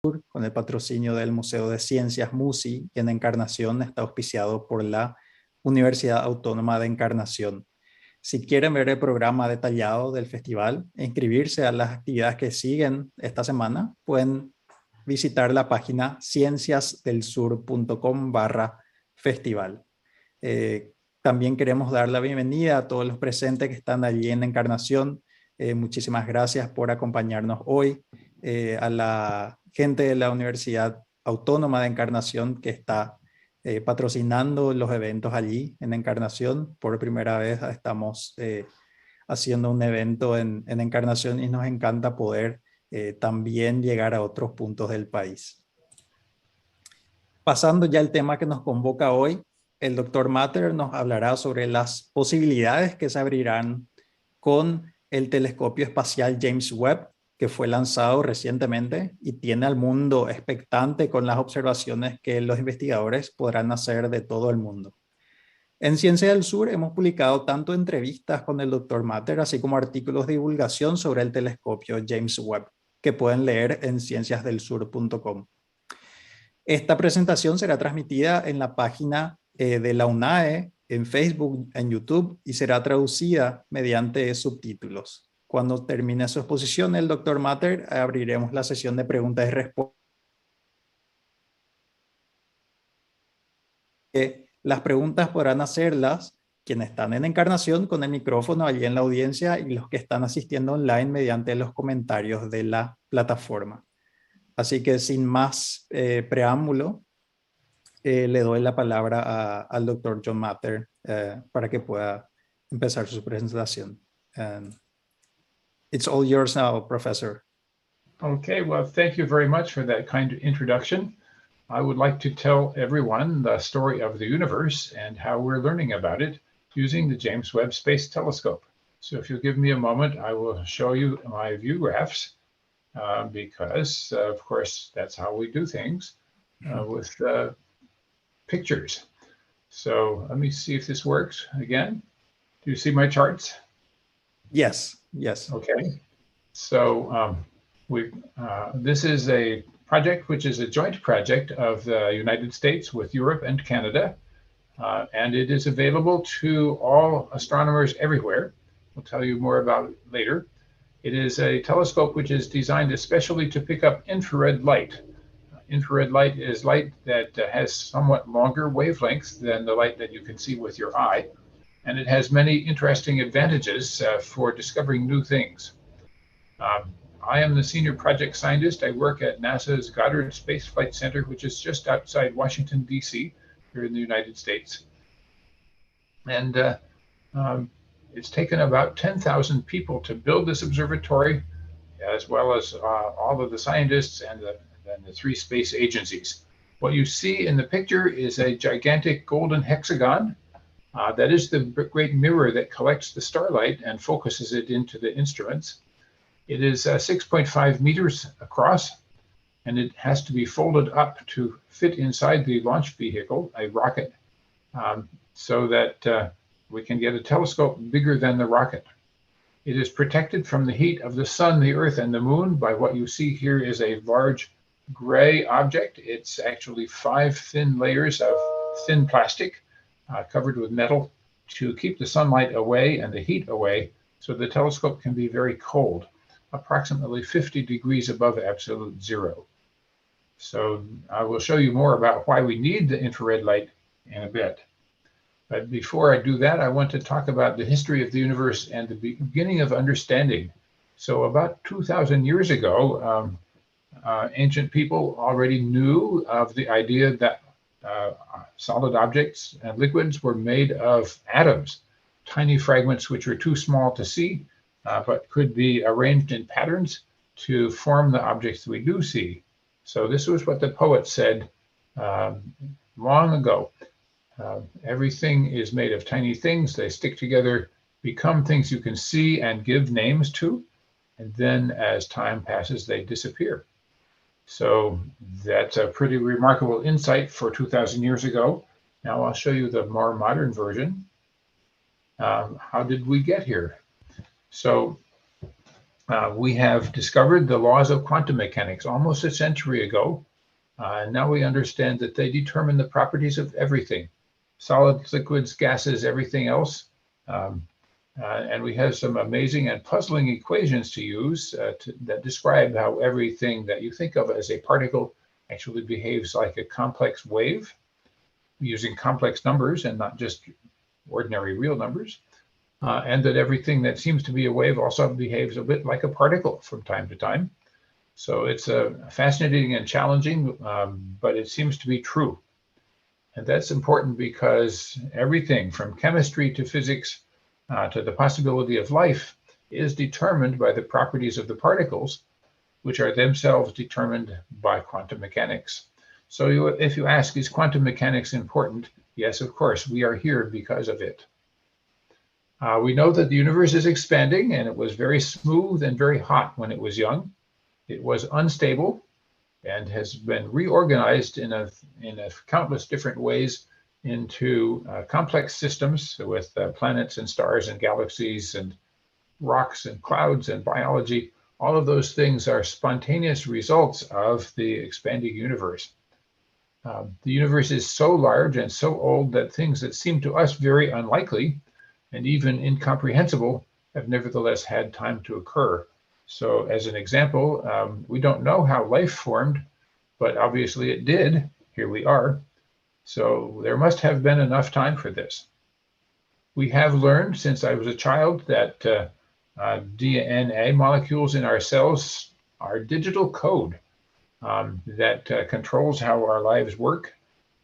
con el patrocinio del Museo de Ciencias MUSI, y en Encarnación está auspiciado por la Universidad Autónoma de Encarnación. Si quieren ver el programa detallado del festival e inscribirse a las actividades que siguen esta semana, pueden visitar la página cienciasdelsur.com/festival. También queremos dar la bienvenida a todos los presentes que están allí en Encarnación. Muchísimas gracias por acompañarnos hoy. A la gente de la Universidad Autónoma de Encarnación que está patrocinando los eventos allí en Encarnación. Por primera vez estamos haciendo un evento en Encarnación y nos encanta poder también llegar a otros puntos del país. Pasando ya al tema que nos convoca hoy, el Dr. Matter nos hablará sobre las posibilidades que se abrirán con el telescopio espacial James Webb, que fue lanzado recientemente y tiene al mundo expectante con las observaciones que los investigadores podrán hacer de todo el mundo. En Ciencia del Sur hemos publicado tanto entrevistas con el Dr. Matter, así como artículos de divulgación sobre el telescopio James Webb, que pueden leer en cienciasdelsur.com. Esta presentación será transmitida en la página de la UNAE, en Facebook, en YouTube, y será traducida mediante subtítulos. Cuando termine su exposición, el Dr. Matter, abriremos la sesión de preguntas y respuestas. Las preguntas podrán hacerlas quienes están en Encarnación con el micrófono allí en la audiencia y los que están asistiendo online mediante los comentarios de la plataforma. Así que sin más preámbulo, le doy la palabra al Dr. John Matter para que pueda empezar su presentación. It's all yours now, Professor. Okay, well, thank you very much for that kind introduction. I would like to tell everyone the story of the universe and how we're learning about it using the James Webb Space Telescope. So if you'll give me a moment, I will show you my view graphs because, of course, that's how we do things with pictures. So let me see if this works again. Do you see my charts? Yes, yes. Okay. So this is a project which is a joint project of the United States with Europe and Canada, and it is available to all astronomers everywhere. We'll tell you more about it later. It is a telescope which is designed especially to pick up infrared light. Infrared light is light that has somewhat longer wavelengths than the light that you can see with your eye, and it has many interesting advantages for discovering new things. I am the senior project scientist. I work at NASA's Goddard Space Flight Center, which is just outside Washington, D.C., here in the United States. And it's taken about 10,000 people to build this observatory, as well as all of the scientists and the three space agencies. What you see in the picture is a gigantic golden hexagon. That is the great mirror that collects the starlight and focuses it into the instruments. It is 6.5 meters across, and it has to be folded up to fit inside the launch vehicle, a rocket, so that we can get a telescope bigger than the rocket. It is protected from the heat of the sun, the earth, and the moon by what you see here is a large gray object. It's actually 5 thin layers of thin plastic covered with metal to keep the sunlight away and the heat away, so the telescope can be very cold, approximately 50 degrees above absolute zero. So I will show you more about why we need the infrared light in a bit. But before I do that, I want to talk about the history of the universe and the beginning of understanding. So about 2,000 years ago, ancient people already knew of the idea that solid objects and liquids were made of atoms, tiny fragments which are too small to see, but could be arranged in patterns to form the objects we do see. So this was what the poet said long ago. Everything is made of tiny things. They stick together, become things you can see and give names to, and then as time passes, they disappear. So that's a pretty remarkable insight for 2,000 years ago. Now I'll show you the more modern version. How did we get here? So We have discovered the laws of quantum mechanics almost a century ago. And now we understand that they determine the properties of everything, solids, liquids, gases, everything else. And we have some amazing and puzzling equations to use that describe how everything that you think of as a particle actually behaves like a complex wave, using complex numbers and not just ordinary real numbers. And that everything that seems to be a wave also behaves a bit like a particle from time to time. So it's fascinating and challenging, but it seems to be true. And that's important because everything from chemistry to physics to the possibility of life is determined by the properties of the particles, which are themselves determined by quantum mechanics. So if you ask, is quantum mechanics important? Yes, of course, we are here because of it. We know that the universe is expanding, and it was very smooth and very hot when it was young. It was unstable and has been reorganized in countless different ways into complex systems with planets and stars and galaxies and rocks and clouds and biology. All of those things are spontaneous results of the expanding universe. The universe is so large and so old that things that seem to us very unlikely and even incomprehensible have nevertheless had time to occur. So as an example, we don't know how life formed, but obviously it did. Here we are. So there must have been enough time for this. We have learned since I was a child that DNA molecules in our cells are digital code that controls how our lives work.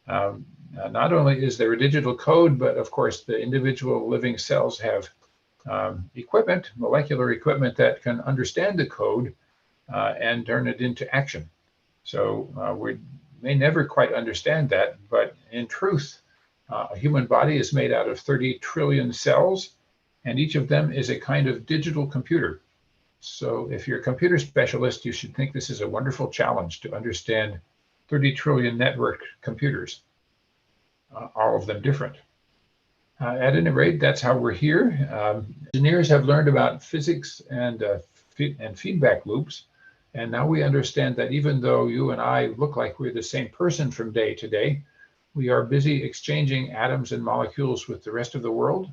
Not only is there a digital code, but of course the individual living cells have equipment, molecular equipment that can understand the code and turn it into action. So we may never quite understand that, but in truth, a human body is made out of 30 trillion cells, and each of them is a kind of digital computer. So if you're a computer specialist, you should think this is a wonderful challenge to understand 30 trillion network computers, all of them different. At any rate, that's how we're here. Engineers have learned about physics and feedback loops. And now we understand that even though you and I look like we're the same person from day to day, we are busy exchanging atoms and molecules with the rest of the world.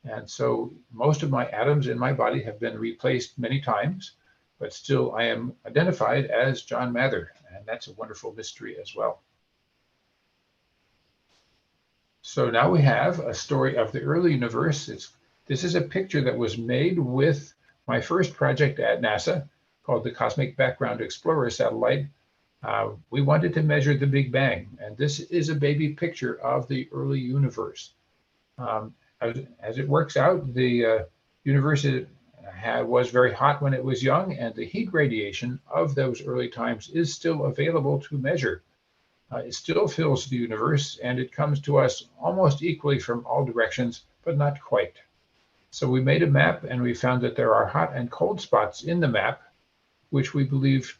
And so most of my atoms in my body have been replaced many times, but still I am identified as John Mather, and that's a wonderful mystery as well. So now we have a story of the early universe. This is a picture that was made with my first project at NASA, called the Cosmic Background Explorer satellite. We wanted to measure the Big Bang, and this is a baby picture of the early universe. As it works out, the universe was very hot when it was young, and the heat radiation of those early times is still available to measure. It still fills the universe, and it comes to us almost equally from all directions, but not quite. So we made a map, and we found that there are hot and cold spots in the map, which we believe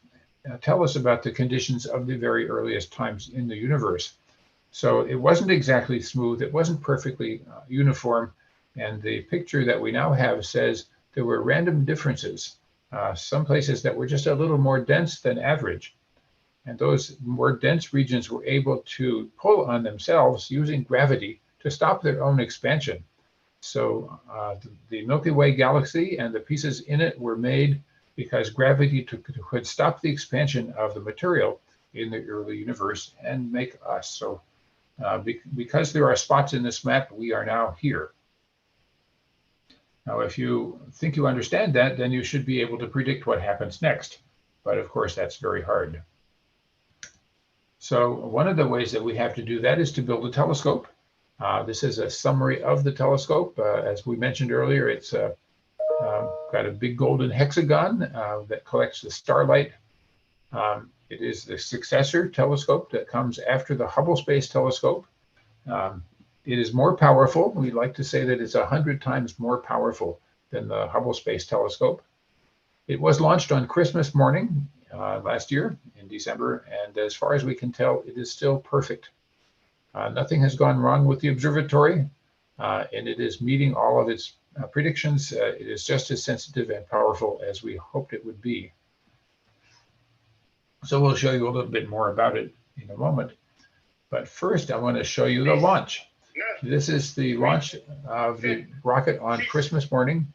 tell us about the conditions of the very earliest times in the universe. So it wasn't exactly smooth, it wasn't perfectly uniform, and the picture that we now have says there were random differences, some places that were just a little more dense than average. And those more dense regions were able to pull on themselves using gravity to stop their own expansion. So the Milky Way galaxy and the pieces in it were made because gravity could stop the expansion of the material in the early universe and make us. So because there are spots in this map, we are now here. Now, if you think you understand that, then you should be able to predict what happens next. But of course, that's very hard. So one of the ways that we have to do that is to build a telescope. This is a summary of the telescope. As we mentioned earlier, it's got a big golden hexagon that collects the starlight. It is the successor telescope that comes after the Hubble Space Telescope. It is more powerful. We like to say that it's 100 times more powerful than the Hubble Space Telescope. It was launched on Christmas morning last year in December, and as far as we can tell, it is still perfect. Nothing has gone wrong with the observatory, and it is meeting all of its predictions, it is just as sensitive and powerful as we hoped it would be. So we'll show you a little bit more about it in a moment. But first, I want to show you the launch. This is the launch of the rocket on Christmas morning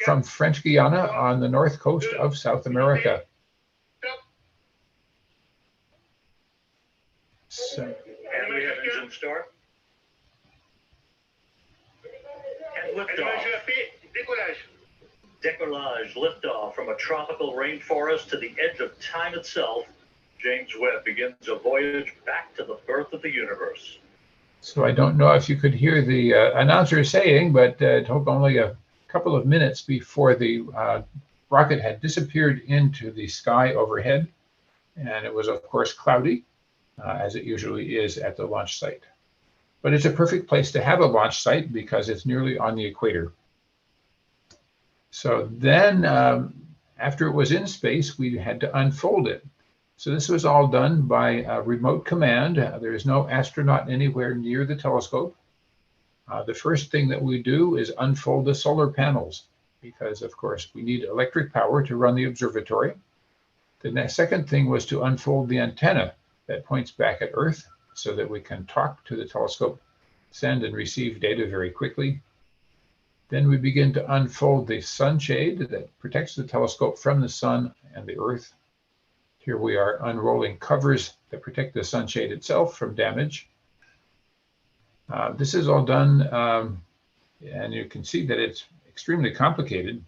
from French Guiana on the north coast of South America. So, and we have engine start. And liftoff. Décollage, liftoff from a tropical rainforest to the edge of time itself. James Webb begins a voyage back to the birth of the universe. So I don't know if you could hear the announcer saying, but it took only a couple of minutes before the rocket had disappeared into the sky overhead. And it was, of course, cloudy, as it usually is at the launch site. But it's a perfect place to have a launch site because it's nearly on the equator. So then, after it was in space, we had to unfold it. So this was all done by remote command. There is no astronaut anywhere near the telescope. The first thing that we do is unfold the solar panels because, of course, we need electric power to run the observatory. The second thing was to unfold the antenna that points back at Earth so that we can talk to the telescope, send and receive data very quickly. Then we begin to unfold the sunshade that protects the telescope from the sun and the Earth. Here we are unrolling covers that protect the sunshade itself from damage. This is all done, and you can see that it's extremely complicated.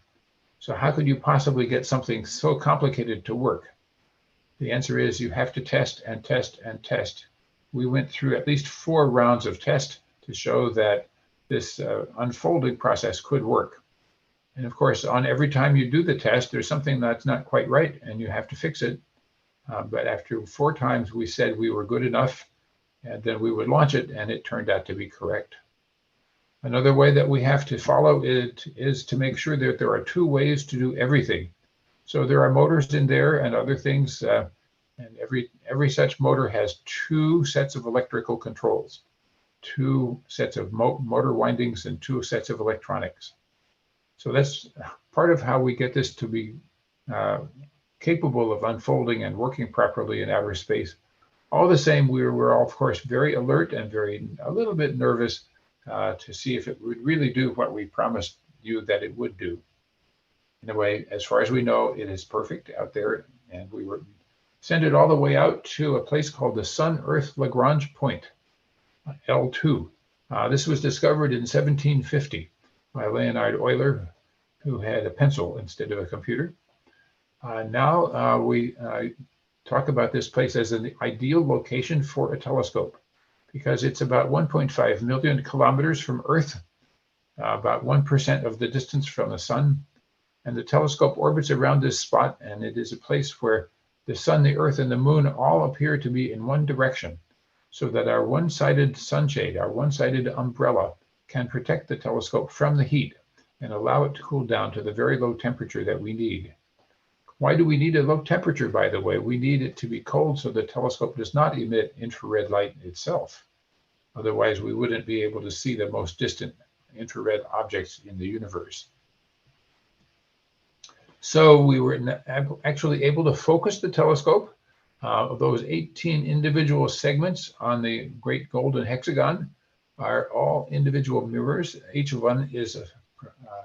So how could you possibly get something so complicated to work? The answer is you have to test and test and test. We went through at least 4 rounds of tests to show that this unfolding process could work. And of course, on every time you do the test, there's something that's not quite right and you have to fix it. But after 4 times, we said we were good enough and then we would launch it, and it turned out to be correct. Another way that we have to follow it is to make sure that there are 2 ways to do everything. So there are motors in there and other things, and every such motor has 2 sets of electrical controls, 2 sets of motor windings, and 2 sets of electronics. So that's part of how we get this to be capable of unfolding and working properly in outer space. All the same, we were all, of course, very alert and a little bit nervous to see if it would really do what we promised you that it would do. Anyway, as far as we know, it is perfect out there, and we were sent it all the way out to a place called the Sun-Earth Lagrange Point, L2. This was discovered in 1750 by Leonhard Euler, who had a pencil instead of a computer. Now we talk about this place as an ideal location for a telescope because it's about 1.5 million kilometers from Earth, about 1% of the distance from the sun. And the telescope orbits around this spot, and it is a place where the sun, the Earth, and the moon all appear to be in one direction, so that our one-sided sunshade, our one-sided umbrella, can protect the telescope from the heat and allow it to cool down to the very low temperature that we need. Why do we need a low temperature, by the way? We need it to be cold so the telescope does not emit infrared light itself. Otherwise, we wouldn't be able to see the most distant infrared objects in the universe. So we were actually able to focus the telescope. Those 18 individual segments on the great golden hexagon are all individual mirrors. Each one is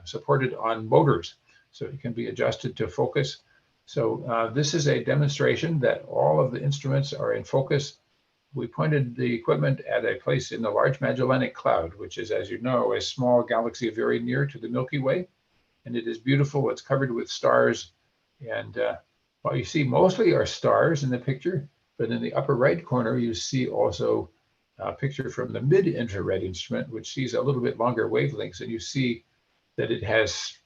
supported on motors, so it can be adjusted to focus. So this is a demonstration that all of the instruments are in focus. We pointed the equipment at a place in the Large Magellanic Cloud, which is, as you know, a small galaxy very near to the Milky Way. And it is beautiful. It's covered with stars. And what you see mostly are stars in the picture. But in the upper right corner, you see also a picture from the mid-infrared instrument, which sees a little bit longer wavelengths. And you see that it has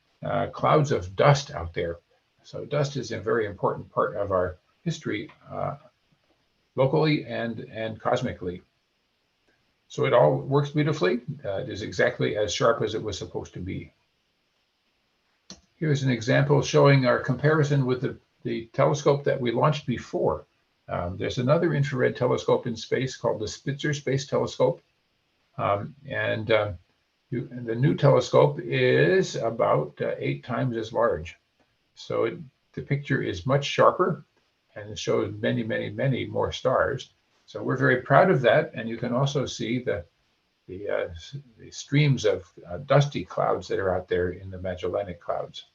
clouds of dust out there. So dust is a very important part of our history, locally and cosmically. So it all works beautifully. It is exactly as sharp as it was supposed to be. Here's an example showing our comparison with the telescope that we launched before. There's another infrared telescope in space called the Spitzer Space Telescope. The new telescope is about 8 times as large. So the picture is much sharper and it shows many, many, many more stars. So we're very proud of that. And you can also see the streams of dusty clouds that are out there in the Magellanic Clouds.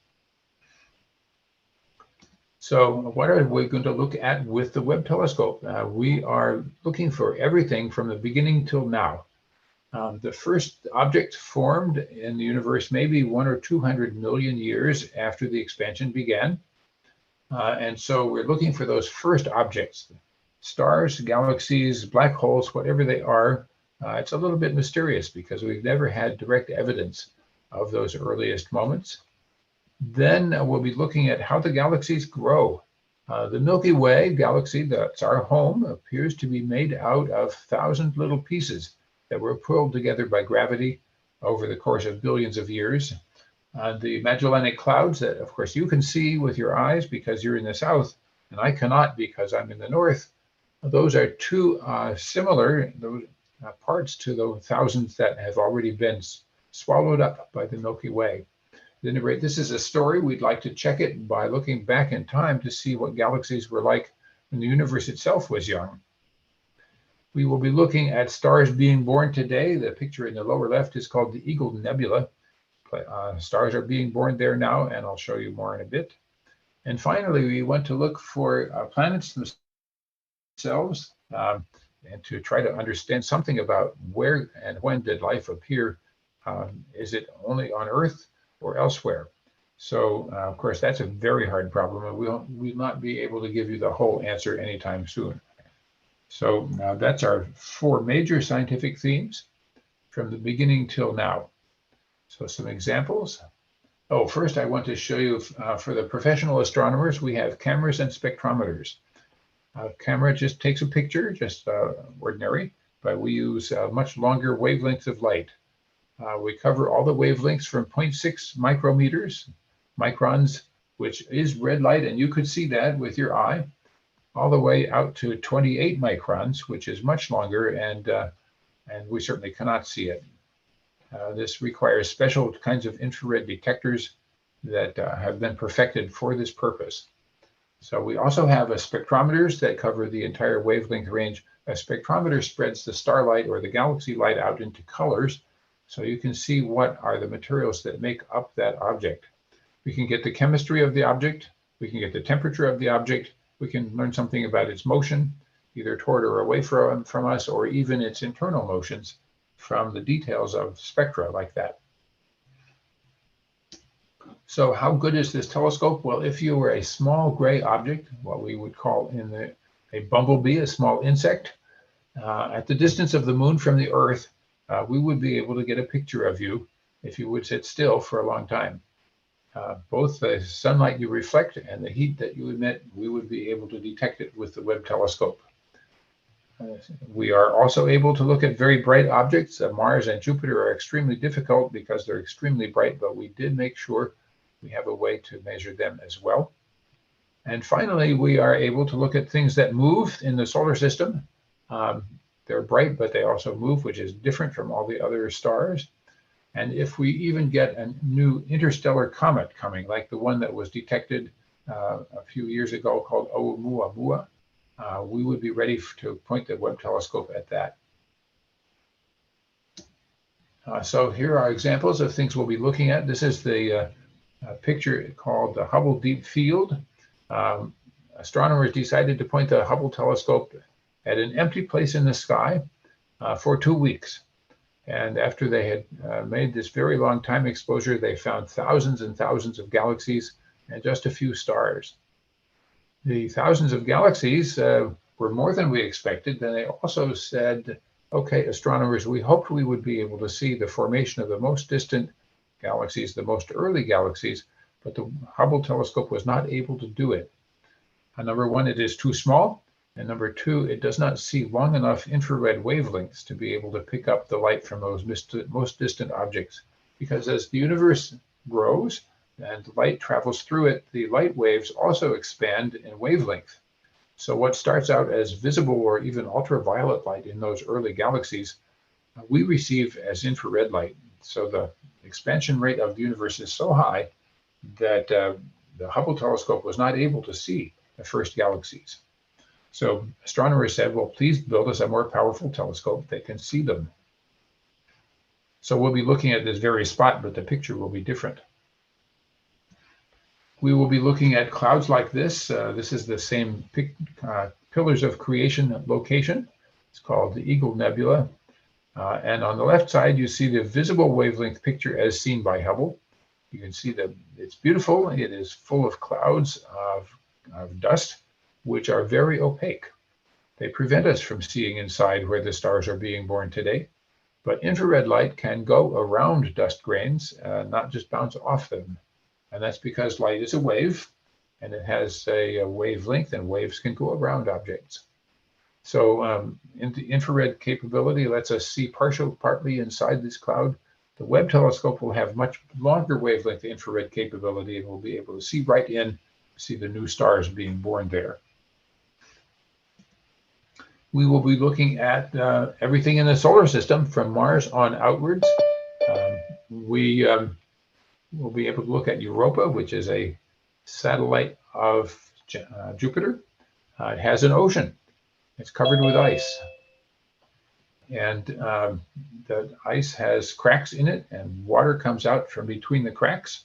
So what are we going to look at with the Webb telescope? We are looking for everything from the beginning till now. The first object formed in the universe maybe 100 or 200 million years after the expansion began. And so we're looking for those first objects, stars, galaxies, black holes, whatever they are. It's a little bit mysterious because we've never had direct evidence of those earliest moments. Then we'll be looking at how the galaxies grow. The Milky Way galaxy, that's our home, appears to be made out of 1,000 little pieces that were pulled together by gravity over the course of billions of years. The Magellanic Clouds that, of course, you can see with your eyes because you're in the south, and I cannot because I'm in the north. Those are two similar parts to the thousands that have already been swallowed up by the Milky Way. At any rate, this is a story. We'd like to check it by looking back in time to see what galaxies were like when the universe itself was young. We will be looking at stars being born today. The picture in the lower left is called the Eagle Nebula. Stars are being born there now, and I'll show you more in a bit. And finally, we want to look for planets themselves and to try to understand something about where and when did life appear. Is it only on Earth or elsewhere? So, of course, that's a very hard problem, and we'll not be able to give you the whole answer anytime soon. So that's our 4 major scientific themes from the beginning till now. So some examples. Oh, first I want to show you for the professional astronomers, we have cameras and spectrometers. Camera just takes a picture, just ordinary, but we use much longer wavelengths of light. We cover all the wavelengths from 0.6 microns, which is red light, and you could see that with your eye, all the way out to 28 microns, which is much longer, and we certainly cannot see it. This requires special kinds of infrared detectors that have been perfected for this purpose. So we also have spectrometers that cover the entire wavelength range. A spectrometer spreads the starlight or the galaxy light out into colors, so you can see what are the materials that make up that object. We can get the chemistry of the object, we can get the temperature of the object, we can learn something about its motion, either toward or away from us, or even its internal motions from the details of spectra like that. So how good is this telescope? Well, if you were a small gray object, what we would call a bumblebee, a small insect, at the distance of the moon from the Earth, we would be able to get a picture of you if you would sit still for a long time. Both the sunlight you reflect and the heat that you emit, we would be able to detect it with the Webb telescope. We are also able to look at very bright objects. Mars and Jupiter are extremely difficult because they're extremely bright, but we did make sure we have a way to measure them as well. And finally, we are able to look at things that move in the solar system. They're bright, but they also move, which is different from all the other stars. And if we even get a new interstellar comet coming, like the one that was detected a few years ago called Oumuamua, we would be ready to point the Webb telescope at that. So here are examples of things we'll be looking at. This is the picture called the Hubble Deep Field. Astronomers decided to point the Hubble telescope at an empty place in the sky for 2 weeks. And after they had made this very long time exposure, they found thousands and thousands of galaxies and just a few stars. The thousands of galaxies were more than we expected. Then they also said, okay, astronomers, we hoped we would be able to see the formation of the most distant galaxies, the most early galaxies, but the Hubble telescope was not able to do it. Number one, it is too small. And number two, it does not see long enough infrared wavelengths to be able to pick up the light from those most distant objects. Because as the universe grows and light travels through it, the light waves also expand in wavelength. So what starts out as visible or even ultraviolet light in those early galaxies, we receive as infrared light So the expansion rate of the universe is so high that the Hubble telescope was not able to see the first galaxies. So astronomers said, well, please build us a more powerful telescope that can see them. So we'll be looking at this very spot, but the picture will be different. We will be looking at clouds like this. This is the same Pillars of Creation location. It's called the Eagle Nebula. And on the left side, you see the visible wavelength picture as seen by Hubble. You can see that it's beautiful. It is full of clouds of dust, which are very opaque. They prevent us from seeing inside where the stars are being born today. But infrared light can go around dust grains, not just bounce off them. And that's because light is a wave, and it has a wavelength, and waves can go around objects. So infrared capability lets us see partly inside this cloud. The Webb telescope will have much longer wavelength infrared capability, and we'll be able to see right in, see the new stars being born there. We will be looking at everything in the solar system from Mars on outwards. We will be able to look at Europa, which is a satellite of Jupiter. It has an ocean. It's covered with ice. And the ice has cracks in it, and water comes out from between the cracks.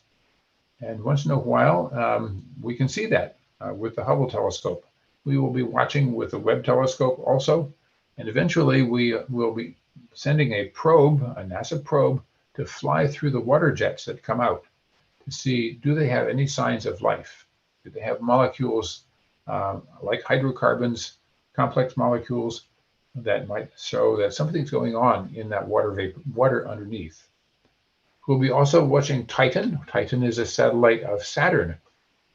And once in a while, we can see that with the Hubble telescope. We will be watching with the Webb telescope also. And eventually, we will be sending a probe, a NASA probe, to fly through the water jets that come out to see, do they have any signs of life? Do they have molecules like hydrocarbons, complex molecules that might show that something's going on in that water underneath? We'll be also watching Titan. Titan is a satellite of Saturn,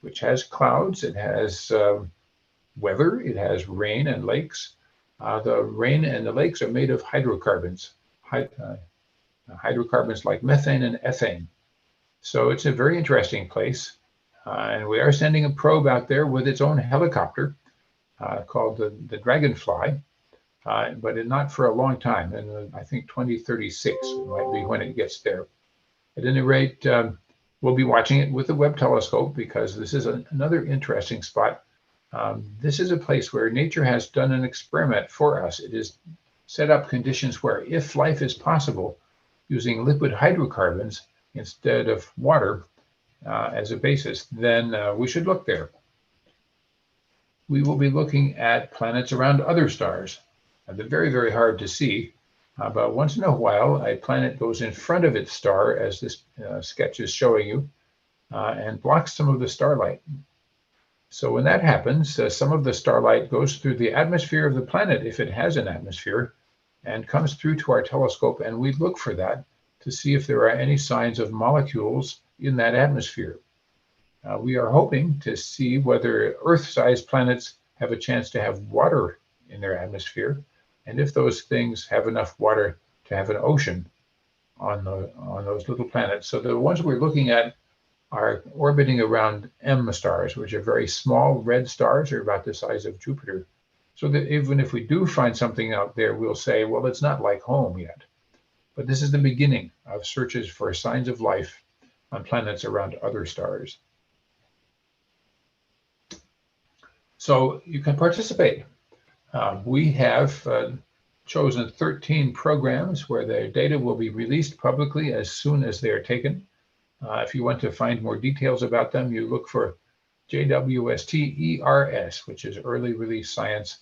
which has clouds. It has weather. It has rain and lakes. The rain and the lakes are made of hydrocarbons, hydrocarbons like methane and ethane. So it's a very interesting place. And we are sending a probe out there with its own helicopter called the Dragonfly, but not for a long time. And I think 2036 might be when it gets there. At any rate, we'll be watching it with the Webb telescope because this is another interesting spot. This is a place where nature has done an experiment for us. It has set up conditions where if life is possible using liquid hydrocarbons instead of water as a basis, then we should look there. We will be looking at planets around other stars. They're very, very hard to see, but once in a while, a planet goes in front of its star, as this sketch is showing you, and blocks some of the starlight. So when that happens, some of the starlight goes through the atmosphere of the planet, if it has an atmosphere, and comes through to our telescope, and we look for that to see if there are any signs of molecules in that atmosphere. We are hoping to see whether Earth-sized planets have a chance to have water in their atmosphere, and if those things have enough water to have an ocean on those little planets. So the ones we're looking at are orbiting around M stars, which are very small red stars. They're about the size of Jupiter. So that even if we do find something out there, we'll say, well, it's not like home yet. But this is the beginning of searches for signs of life on planets around other stars. So you can participate. We have chosen 13 programs where their data will be released publicly as soon as they are taken. If you want to find more details about them, you look for JWST ERS, which is Early Release Science,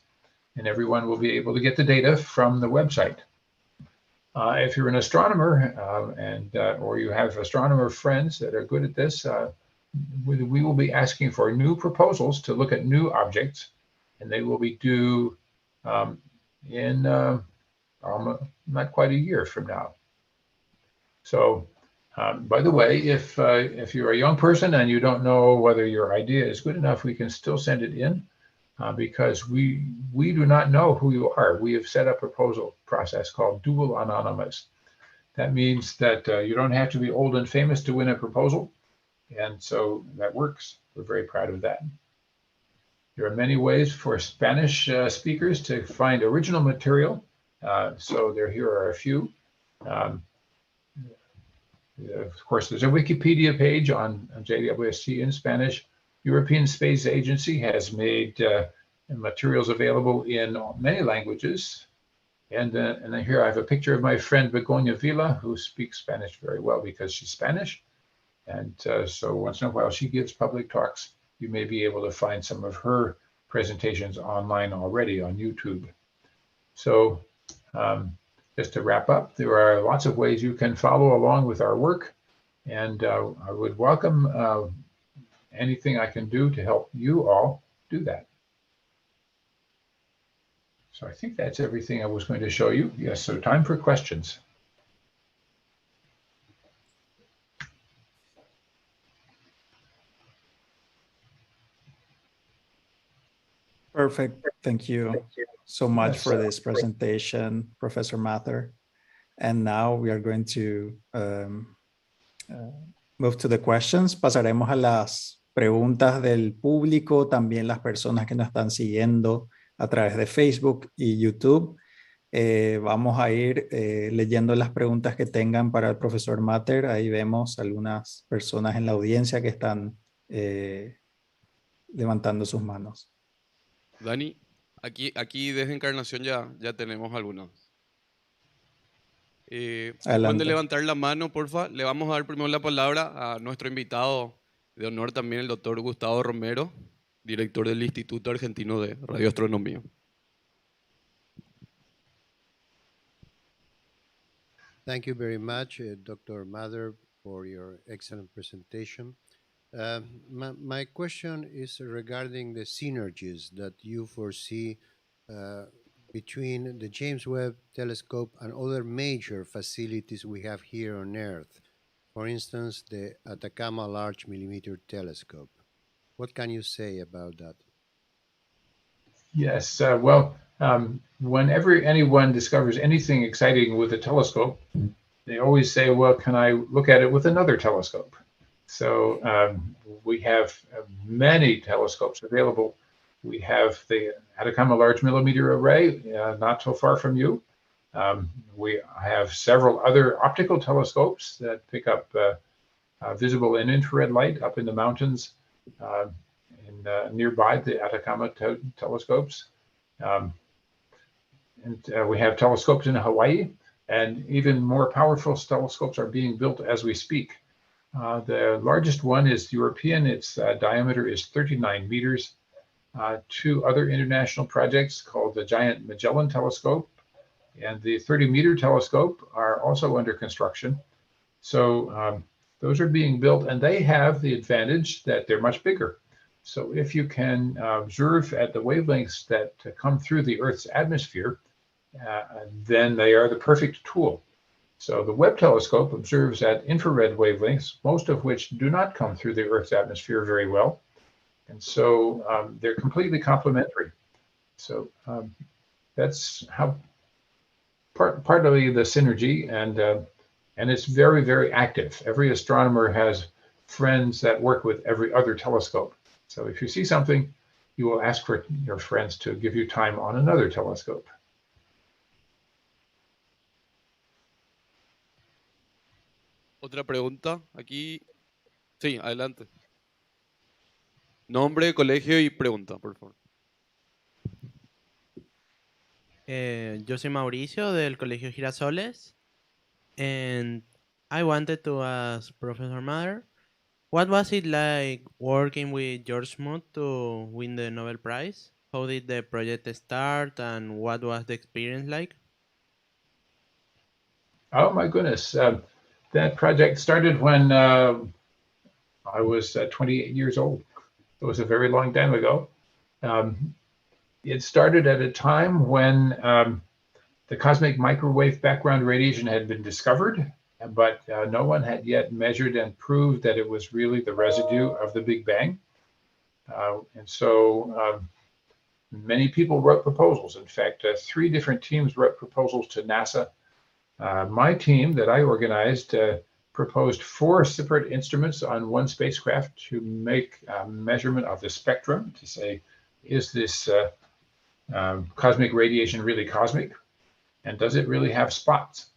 and everyone will be able to get the data from the website. If you're an astronomer or you have astronomer friends that are good at this, we will be asking for new proposals to look at new objects, and they will be due in not quite a year from now. So, by the way, if you're a young person and you don't know whether your idea is good enough, we can still send it in because we do not know who you are. We have set up a proposal process called dual anonymous. That means that you don't have to be old and famous to win a proposal. And so that works. We're very proud of that. There are many ways for Spanish speakers to find original material. So here are a few. Of course, there's a Wikipedia page on JWST in Spanish. European Space Agency has made materials available in many languages. And here I have a picture of my friend Begoña Vila, who speaks Spanish very well because she's Spanish. And so once in a while she gives public talks. You may be able to find some of her presentations online already on YouTube. So just to wrap up, there are lots of ways you can follow along with our work. And I would welcome anything I can do to help you all do that. So I think that's everything I was going to show you. Yes, so time for questions. Perfect. Thank you so much for this presentation, Professor Mather. And now we are going to move to the questions. Pasaremos a las preguntas del público, también las personas que nos están siguiendo a través de Facebook y YouTube. Vamos a ir leyendo las preguntas que tengan para el profesor Mather. Ahí vemos algunas personas en la audiencia que están levantando sus manos. Dani, aquí desde Encarnación ya tenemos algunas. Pueden levantar la mano, porfa. Le vamos a dar primero la palabra a nuestro invitado de honor también, el doctor Gustavo Romero, director del Instituto Argentino de Radioastronomía. Thank you very much, Dr. Mather, for your excellent presentation. My question is regarding the synergies that you foresee between the James Webb Telescope and other major facilities we have here on Earth. For instance, the Atacama Large Millimeter Telescope. What can you say about that? Yes, whenever anyone discovers anything exciting with a telescope, they always say, well, can I look at it with another telescope? So we have many telescopes available. We have the Atacama Large Millimeter Array, not so far from you. We have several other optical telescopes that pick up visible and infrared light up in the mountains nearby the Atacama telescopes. We have telescopes in Hawaii, and even more powerful telescopes are being built as we speak. The largest one is European. Its diameter is 39 meters. Two other international projects called the Giant Magellan Telescope and the 30-meter telescope are also under construction. So those are being built, and they have the advantage that they're much bigger. So if you can observe at the wavelengths that come through the Earth's atmosphere, then they are the perfect tool. So the Webb telescope observes at infrared wavelengths, most of which do not come through the Earth's atmosphere very well. And so they're completely complementary. So that's how partly the synergy, and it's very, very active. Every astronomer has friends that work with every other telescope. So if you see something, you will ask for your friends to give you time on another telescope. Otra pregunta, aquí. Sí, adelante. Nombre, colegio y pregunta, por favor. Yo soy Mauricio del Colegio Girasoles, and I wanted to ask Professor Mather, what was it like working with George Smoot to win the Nobel Prize? How did the project start, and what was the experience like? Oh my goodness, that project started when I was 28 years old. It was a very long time ago. It started at a time when the cosmic microwave background radiation had been discovered, but no one had yet measured and proved that it was really the residue of the Big Bang. And so many people wrote proposals. In fact, 3 different teams wrote proposals to NASA. My team that I organized proposed 4 separate instruments on one spacecraft to make a measurement of the spectrum to say, is this cosmic radiation really cosmic? And does it really have spots?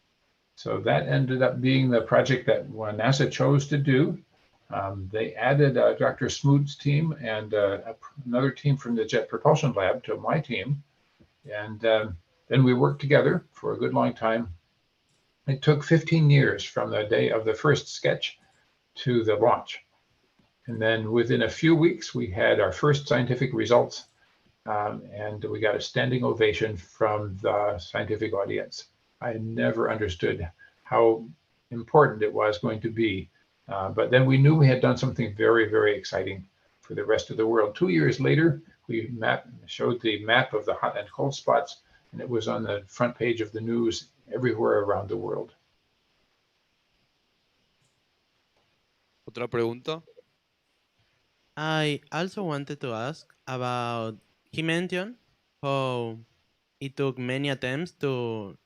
So that ended up being the project that NASA chose to do. They added Dr. Smoot's team and another team from the Jet Propulsion Lab to my team. And then we worked together for a good long time. It took 15 years from the day of the first sketch to the launch. And then within a few weeks, we had our first scientific results, and we got a standing ovation from the scientific audience. I never understood how important it was going to be. But then we knew we had done something very, very exciting for the rest of the world. 2 years later, we showed the map of the hot and cold spots, and it was on the front page of the news everywhere around the world. Otra pregunta. I also wanted to ask about, he mentioned how it took many attempts to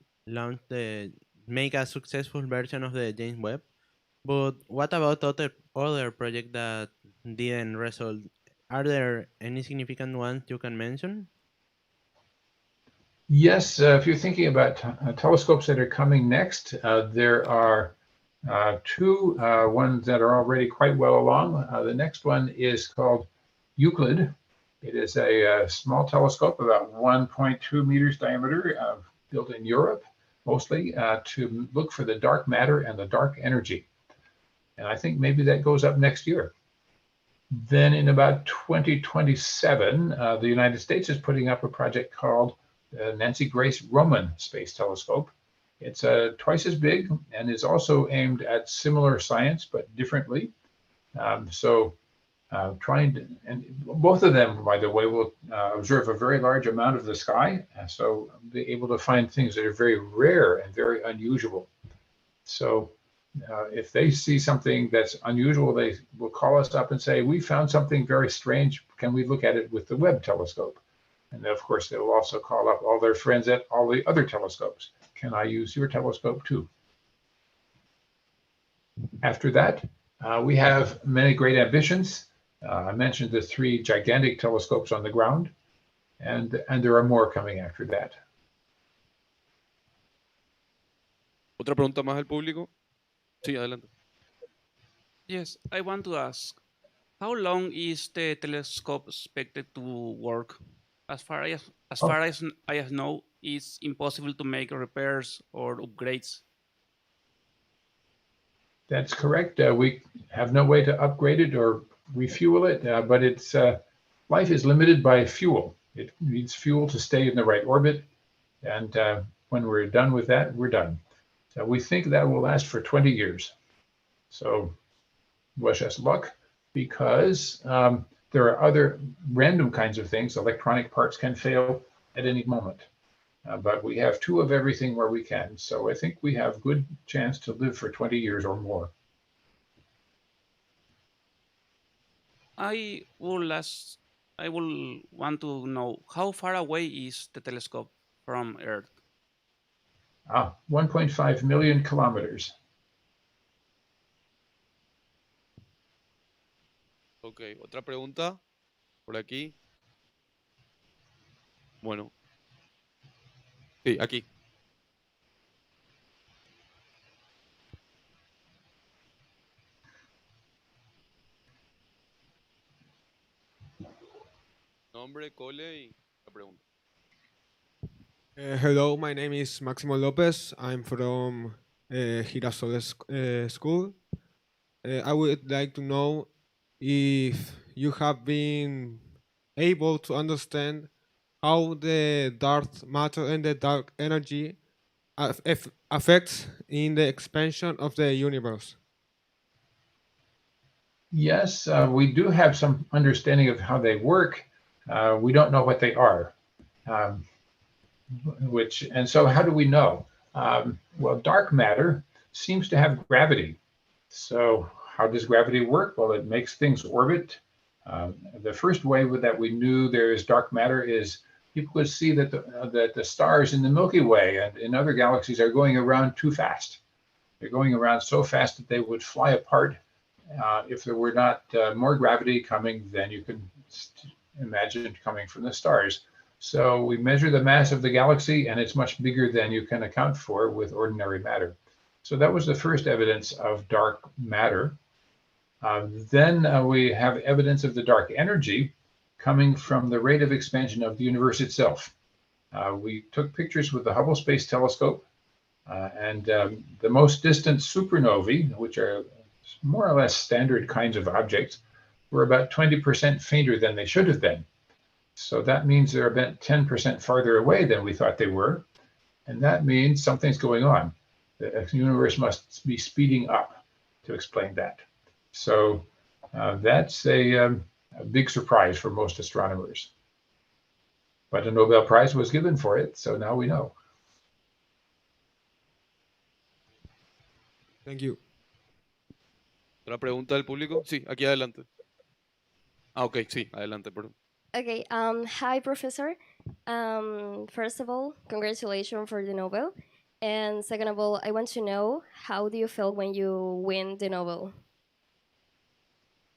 make a successful version of the James Webb. But what about other projects that didn't result? Are there any significant ones you can mention? Yes, if you're thinking about telescopes that are coming next, there are two ones that are already quite well along. The next one is called Euclid. It is a small telescope, about 1.2 meters diameter, built in Europe, mostly to look for the dark matter and the dark energy. And I think maybe that goes up next year. Then in about 2027, the United States is putting up a project called Nancy Grace Roman Space Telescope. It's twice as big and is also aimed at similar science, but differently. Trying to, and both of them, by the way, will observe a very large amount of the sky, so be able to find things that are very rare and very unusual. So if they see something that's unusual, they will call us up and say, we found something very strange. Can we look at it with the Webb telescope? And of course, they will also call up all their friends at all the other telescopes. Can I use your telescope too? After that, we have many great ambitions. I mentioned the 3 gigantic telescopes on the ground, and there are more coming after that. Otra pregunta más del público. Sí, adelante. Yes, I want to ask, how long is the telescope expected to work? As far as I know, it's impossible to make repairs or upgrades. That's correct. We have no way to upgrade it or refuel it, but its life is limited by fuel. It needs fuel to stay in the right orbit, and when we're done with that, we're done. So we think that will last for 20 years. So wish us luck, because there are other random kinds of things. Electronic parts can fail at any moment, but we have 2 of everything where we can. So I think we have good chance to live for 20 years or more. I will want to know, how far away is the telescope from Earth? 1.5 million kilometers. Ok, otra pregunta por aquí. Bueno. Sí, aquí. Nombre, cole y la pregunta. Hello, my name is Máximo Lopez. I'm from 𝐏𝐫𝐞𝐬𝐭𝐢𝐯𝐚 School. I would like to know if you have been able to understand how the dark matter and the dark energy affects in the expansion of the universe. Yes, we do have some understanding of how they work. We don't know what they are. So how do we know? Well, dark matter seems to have gravity. So how does gravity work? Well, it makes things orbit. The first way that we knew there is dark matter is people could see that the stars in the Milky Way and in other galaxies are going around too fast. They're going around so fast that they would fly apart if there were not more gravity coming than you can imagine coming from the stars. So we measure the mass of the galaxy, and it's much bigger than you can account for with ordinary matter. So that was the first evidence of dark matter. Then we have evidence of the dark energy coming from the rate of expansion of the universe itself. We took pictures with the Hubble Space Telescope, and the most distant supernovae, which are more or less standard kinds of objects, were about 20% fainter than they should have been. So that means they're about 10% farther away than we thought they were. And that means something's going on. The universe must be speeding up to explain that. So that's a big surprise for most astronomers. But a Nobel Prize was given for it, so now we know. Thank you. ¿Otra pregunta del público? Sí, aquí adelante. Ah, ok, sí, adelante, perdón. Okay, hi, Professor. First of all, congratulations for the Nobel. And second of all, I want to know, how do you feel when you win the Nobel?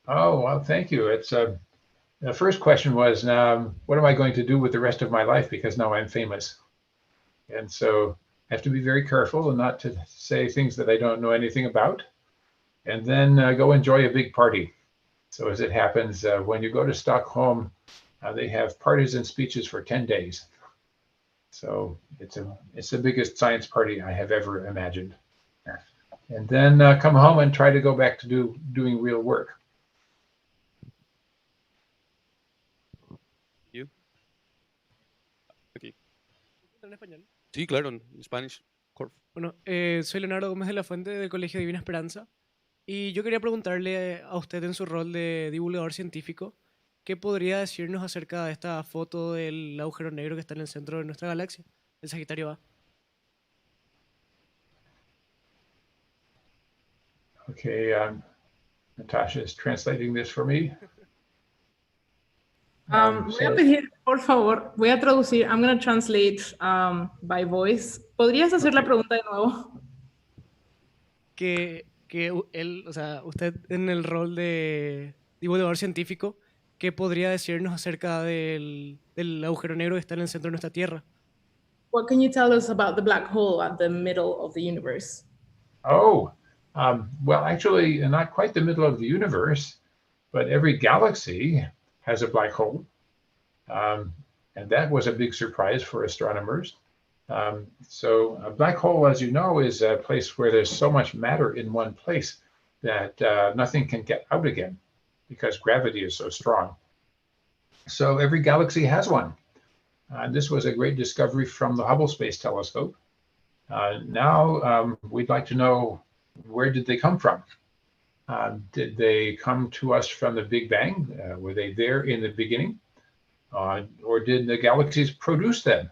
Oh, well, thank you. It's the first question was, what am I going to do with the rest of my life? Because now I'm famous. And so I have to be very careful and not to say things that I don't know anything about. And then go enjoy a big party. So as it happens, when you go to Stockholm, they have parties and speeches for 10 days. So it's the biggest science party I have ever imagined. And then come home and try to go back to doing real work. You? Aquí. ¿En español? Sí, claro, en Spanish. Bueno, soy Leonardo Gómez de la Fuente del Colegio Divina Esperanza y yo quería preguntarle a usted en su rol de divulgador científico, ¿qué podría decirnos acerca de esta foto del agujero negro que está en el centro de nuestra galaxia, el Sagitario A? Okay, Natasha is translating this for me. Voy a pedir, por favor, voy a traducir. I'm going to translate by voice. ¿Podrías hacer la pregunta de nuevo? Que él, o sea, usted en el rol de divulgador científico, ¿qué podría decirnos acerca del agujero negro que está en el centro de nuestra Tierra? What can you tell us about the black hole at the middle of the universe? Oh, well, actually, not quite the middle of the universe, but every galaxy has a black hole. And that was a big surprise for astronomers. So a black hole, as you know, is a place where there's so much matter in one place that nothing can get out again because gravity is so strong. So every galaxy has one. This was a great discovery from the Hubble Space Telescope. Now we'd like to know, where did they come from? Did they come to us from the Big Bang? Were they there in the beginning? Or did the galaxies produce them?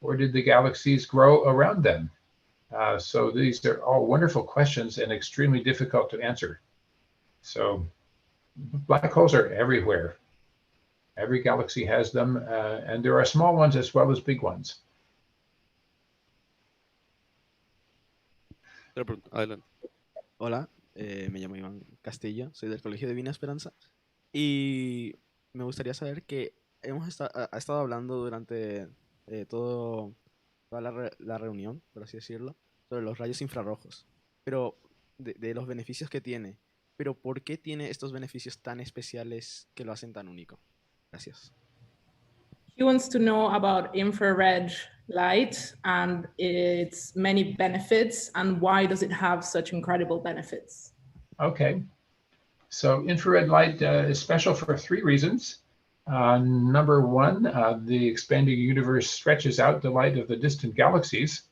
Or did the galaxies grow around them? So these are all wonderful questions and extremely difficult to answer. So black holes are everywhere. Every galaxy has them, and there are small ones as well as big ones. Adelante. Hola, me llamo Iván Castillo, soy del Colegio Divina Esperanza y me gustaría saber que ha estado hablando durante toda la reunión, por así decirlo, sobre los rayos infrarrojos, pero de los beneficios que tiene. Pero ¿por qué tiene estos beneficios tan especiales que lo hacen tan único? Gracias. He wants to know about infrared light and its many benefits, and why does it have such incredible benefits? Okay, so infrared light is special for 3 reasons. Number one, the expanding universe stretches out the light of the distant galaxies.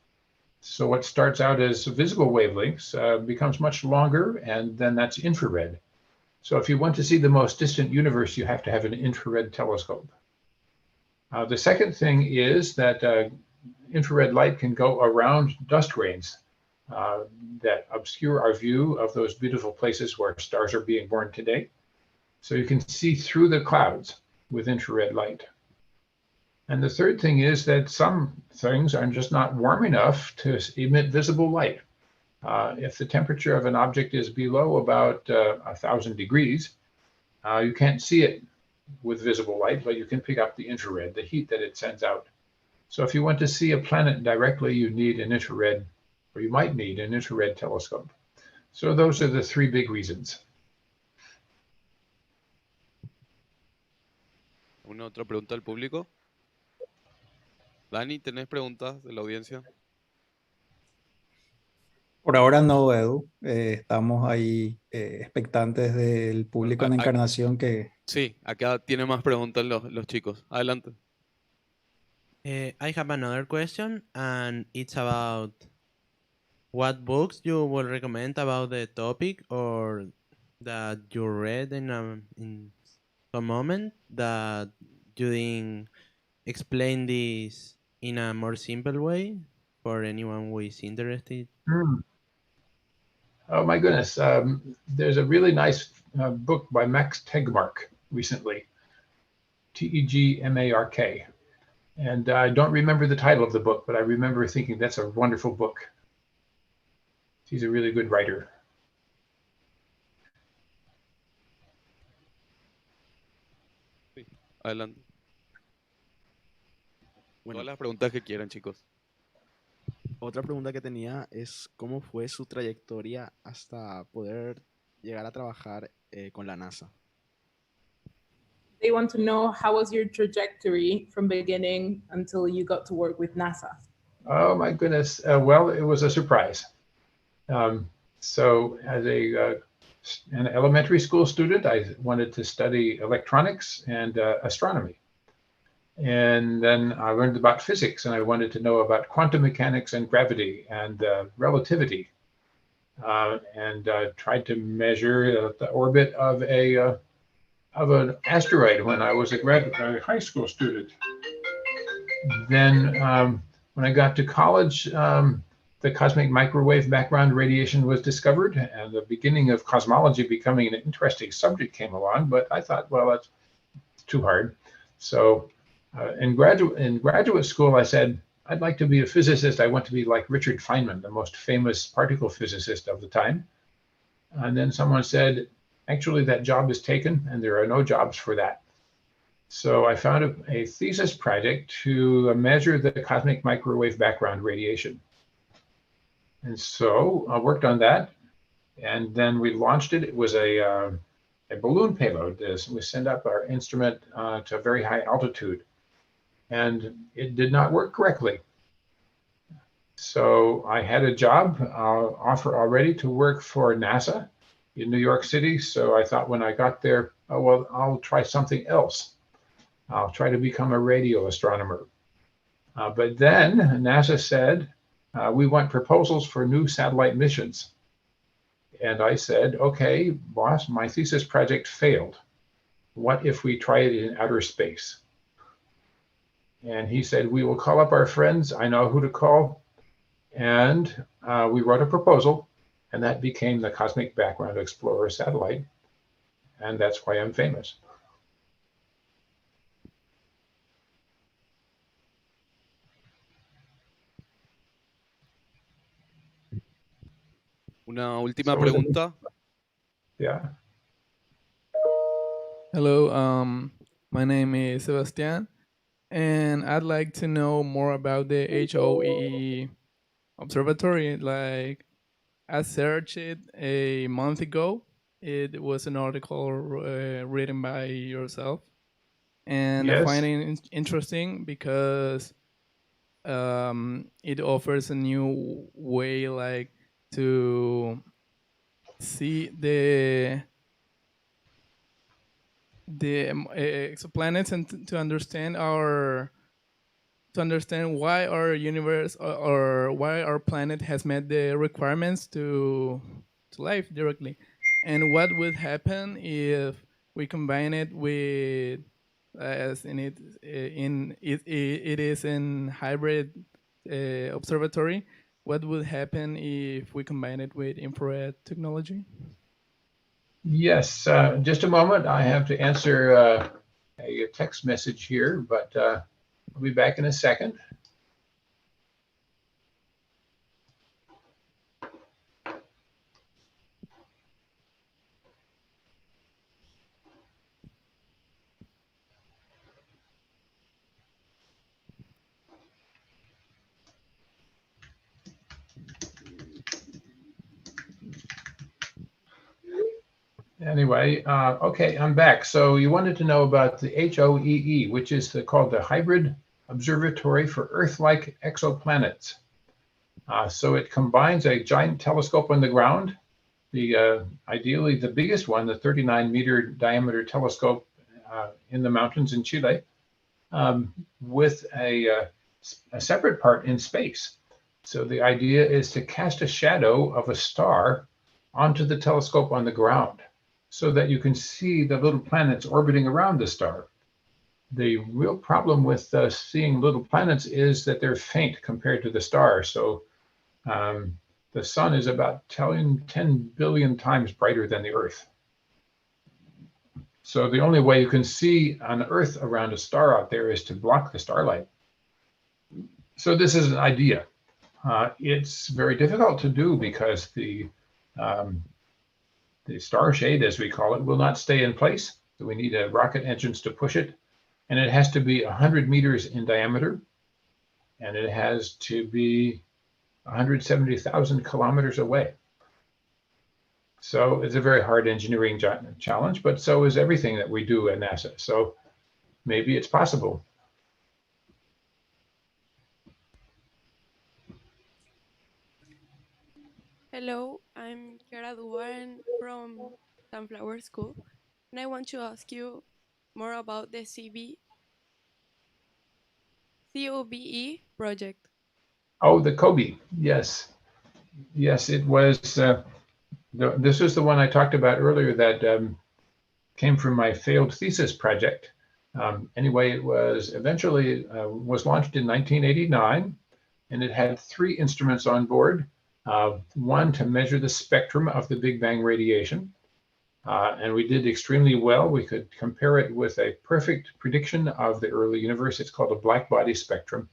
So what starts out as visible wavelengths becomes much longer, and then that's infrared. So if you want to see the most distant universe, you have to have an infrared telescope. The second thing is that infrared light can go around dust grains that obscure our view of those beautiful places where stars are being born today. So you can see through the clouds with infrared light. And the third thing is that some things are just not warm enough to emit visible light. If the temperature of an object is below about 1,000 degrees, you can't see it with visible light, but you can pick up the infrared, the heat that it sends out. So if you want to see a planet directly, you need an infrared or you might need an infrared telescope. So those are the three big reasons. ¿Una otra pregunta del público? Dani, ¿tenés preguntas de la audiencia? Por ahora no, Edu. Estamos ahí expectantes del público en Encarnación que... Sí, acá tiene más preguntas los chicos. Adelante. I have another question, and it's about what books you will recommend about the topic or that you read in some moment that you didn't explain this in a more simple way for anyone who is interested. Oh my goodness. There's a really nice book by Max Tegmark recently, 𝐿𝐸𝐺𝐸𝐸. And I don't remember the title of the book, but I remember thinking that's a wonderful book. He's a really good writer. Sí, adelante. Bueno, todas las preguntas que quieran, chicos. Otra pregunta que tenía es cómo fue su trayectoria hasta poder llegar a trabajar con la NASA. They want to know how was your trajectory from beginning until you got to work with NASA? Oh my goodness. Well, it was a surprise. So as an elementary school student, I wanted to study electronics and astronomy. And then I learned about physics, and I wanted to know about quantum mechanics and gravity and relativity, and tried to measure the orbit of an asteroid when I was a high school student. Then when I got to college, the cosmic microwave background radiation was discovered, and the beginning of cosmology becoming an interesting subject came along, but I thought, well, that's too hard. So in graduate school, I said, I'd like to be a physicist. I want to be like Richard Feynman, the most famous particle physicist of the time. And then someone said, actually, that job is taken, and there are no jobs for that. So I found a thesis project to measure the cosmic microwave background radiation. And so I worked on that, and then we launched it. It was a balloon payload. We sent up our instrument to a very high altitude, and it did not work correctly. So I had a job offer already to work for NASA in New York City. So I thought when I got there, oh, well, I'll try something else. I'll try to become a radio astronomer. But then NASA said, we want proposals for new satellite missions. And I said, okay, boss, my thesis project failed. What if we try it in outer space? And he said, we will call up our friends. I know who to call. And we wrote a proposal, and that became the Cosmic Background Explorer satellite. And that's why I'm famous. Una última pregunta. Yeah. Hello, my name is Sebastian, and I'd like to know more about the 𝐏𝐸𝐸 observatory. Like, I searched it a month ago. It was an article written by yourself, and I find it interesting because it offers a new way, like, to see the exoplanets and to understand why our universe or why our planet has met the requirements to life directly, and what would happen if we combine it with as in it is in hybrid observatory. What would happen if we combine it with infrared technology? Yes, just a moment. I have to answer a text message here, but I'll be back in a second. Anyway, okay, I'm back. So you wanted to know about the 𝐏𝐿𝐸𝐸, which is called the Hybrid Observatory for Earth-like Exoplanets. So it combines a giant telescope on the ground, ideally the biggest one, the 39-meter diameter telescope in the mountains in Chile, with a separate part in space. So the idea is to cast a shadow of a star onto the telescope on the ground so that you can see the little planets orbiting around the star. The real problem with seeing little planets is that they're faint compared to the star. So the sun is about 10 billion times brighter than the Earth. So the only way you can see on Earth around a star out there is to block the starlight. So this is an idea. It's very difficult to do because the star shade, as we call it, will not stay in place. So we need rocket engines to push it. And it has to be 100 meters in diameter. And it has to be 170,000 kilometers away. So it's a very hard engineering challenge, but so is everything that we do at NASA. So maybe it's possible. Hello, I'm 𝐏𝐫𝐞𝐬𝐭𝐢𝐯 from Sunflower School, and I want to ask you more about the COBE project. Oh, the COBE, yes. Yes, it was, this is the one I talked about earlier that came from my failed thesis project. Anyway, it was eventually was launched in 1989, and it had 3 instruments on board. One to measure the spectrum of the Big Bang radiation. And we did extremely well. We could compare it with a perfect prediction of the early universe. It's called a black body spectrum.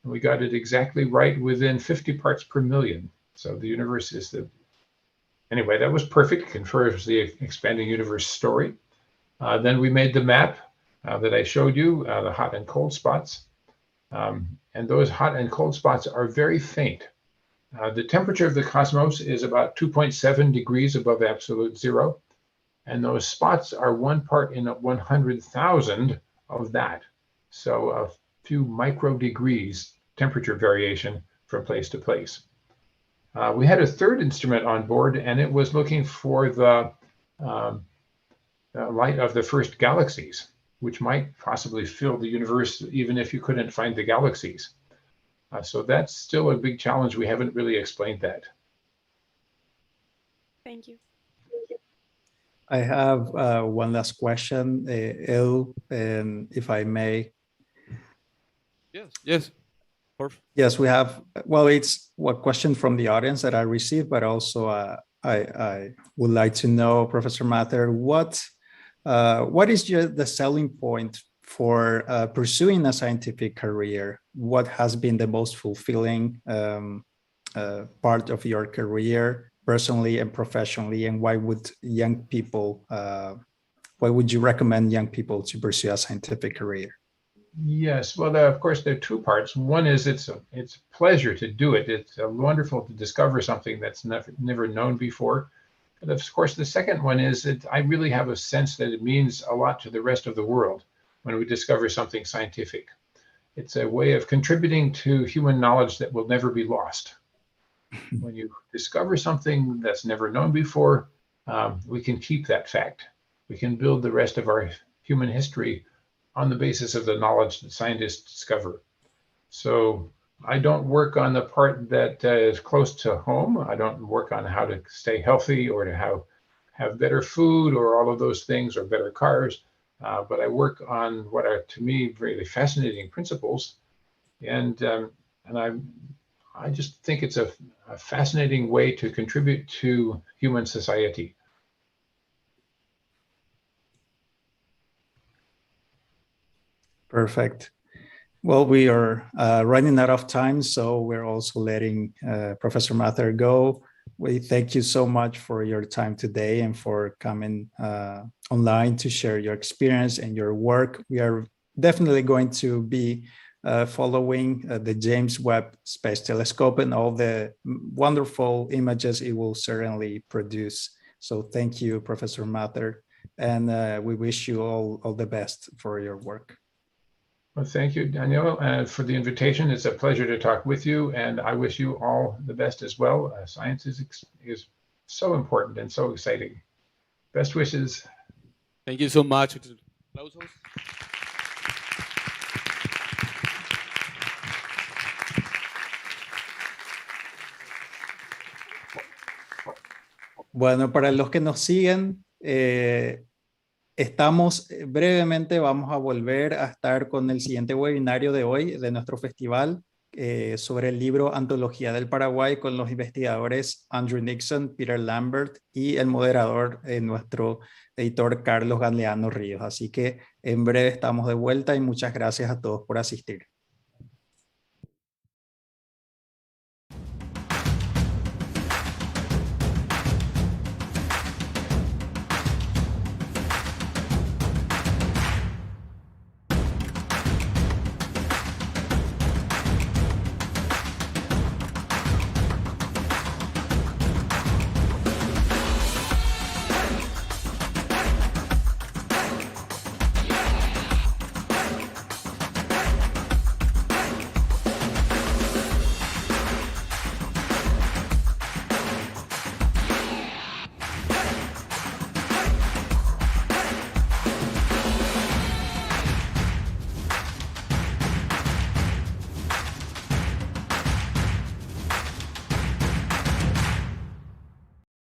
And we got it exactly right within 50 parts per million. So the universe is anyway, that was perfect, confirms the expanding universe story. Then we made the map that I showed you, the hot and cold spots. And those hot and cold spots are very faint. The temperature of the cosmos is about 2.7 degrees above absolute zero. And those spots are 1 part in 100,000 of that. So a few micro degrees temperature variation from place to place. We had a 3rd instrument on board, and it was looking for the light of the first galaxies, which might possibly fill the universe even if you couldn't find the galaxies. So that's still a big challenge. We haven't really explained that. Thank you. I have one last question, and if I may. Yes. Perfect. Yes, we have, well, it's a question from the audience that I received, but also I would like to know, Professor Mather, what is the selling point for pursuing a scientific career? What has been the most fulfilling part of your career, personally and professionally, and why would you recommend young people to pursue a scientific career? Yes, well, of course, there are 2 parts. One is it's a pleasure to do it. It's wonderful to discover something that's never known before. But of course, the second one is that I really have a sense that it means a lot to the rest of the world when we discover something scientific. It's a way of contributing to human knowledge that will never be lost. When you discover something that's never known before, we can keep that fact. We can build the rest of our human history on the basis of the knowledge that scientists discover. So I don't work on the part that is close to home. I don't work on how to stay healthy or to have better food or all of those things or better cars. But I work on what are, to me, really fascinating principles. And I just think it's a fascinating way to contribute to human society. Perfect. Well, we are running out of time, so we're also letting Professor Mather go. We thank you so much for your time today and for coming online to share your experience and your work. We are definitely going to be following the James Webb Space Telescope and all the wonderful images it will certainly produce. So thank you, Professor Mather, and we wish you all the best for your work. Well, thank you, Daniel, for the invitation. It's a pleasure to talk with you, and I wish you all the best as well. Science is so important and so exciting. Best wishes. Thank you so much. Bueno, para los que nos siguen, estamos brevemente, vamos a volver a estar con el siguiente webinario de hoy de nuestro festival sobre el libro Antología del Paraguay con los investigadores Andrew Nixon, Peter Lambert y el moderador, nuestro editor Carlos Galeano Ríos. Así que en breve estamos de vuelta y muchas gracias a todos por asistir.